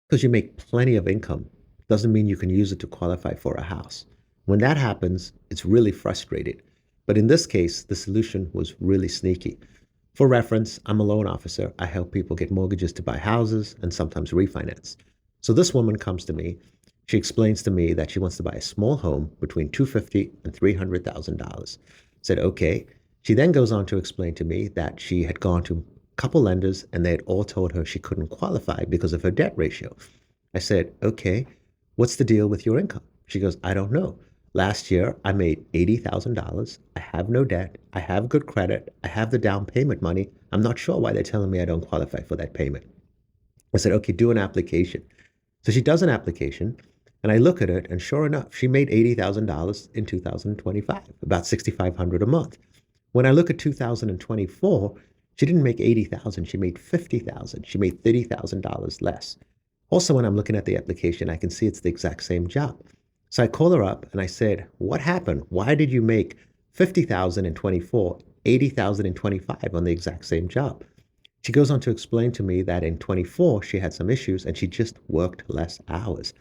Because you make plenty of income doesn't mean you can use it to qualify for a house. When that happens, it's really frustrating. But in this case, the solution was really sneaky. For reference, I'm a loan officer. I help people get mortgages to buy houses and sometimes refinance. So this woman comes to me. She explains to me that she wants to buy a small home between $250,000 and $300,000. Said, okay. She then goes on to explain to me that she had gone to a couple lenders and they had all told her she couldn't qualify because of her debt ratio. I said, okay, what's the deal with your income? She goes, I don't know. Last year, I made $80,000. I have no debt. I have good credit. I have the down payment money. I'm not sure why they're telling me I don't qualify for that payment. I said, okay, do an application. So she does an application, and I look at it, and sure enough, she made $80,000 in 2025, about $6,500 a month. When I look at 2024, she didn't make 80,000, she made 50,000. She made $30,000 less. Also, when I'm looking at the application, I can see it's the exact same job. So I call her up and I said, what happened? Why did you make 50,000 in 24, 80,000 in 25 on the exact same job? She goes on to explain to me that in 24, she had some issues and she just worked less hours.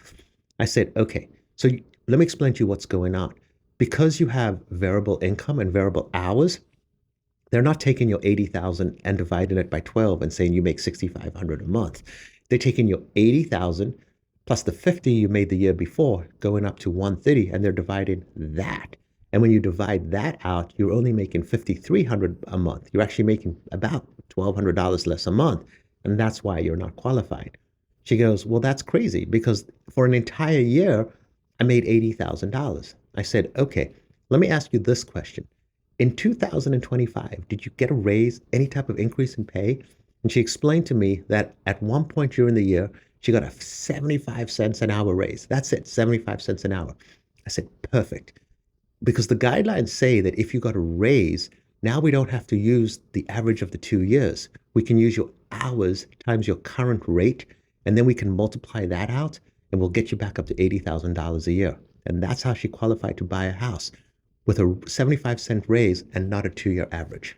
I said, okay, so let me explain to you what's going on. Because you have variable income and variable hours, they're not taking your 80,000 and dividing it by 12 and saying you make 6,500 a month. They're taking your 80,000 plus the 50 you made the year before, going up to 130, and they're dividing that. And when you divide that out, you're only making 5,300 a month. You're actually making about $1,200 less a month, and that's why you're not qualified. She goes, well, that's crazy because for an entire year, I made $80,000. I said, okay, let me ask you this question. In 2025, did you get a raise, any type of increase in pay? And she explained to me that at one point during the year, she got a 75 cents an hour raise. That's it, 75 cents an hour. I said, perfect. Because the guidelines say that if you got a raise, now we don't have to use the average of the 2 years. We can use your hours times your current rate, and then we can multiply that out, and we'll get you back up to $80,000 a year. And that's how she qualified to buy a house with a 75-cent raise and not a 2-year average.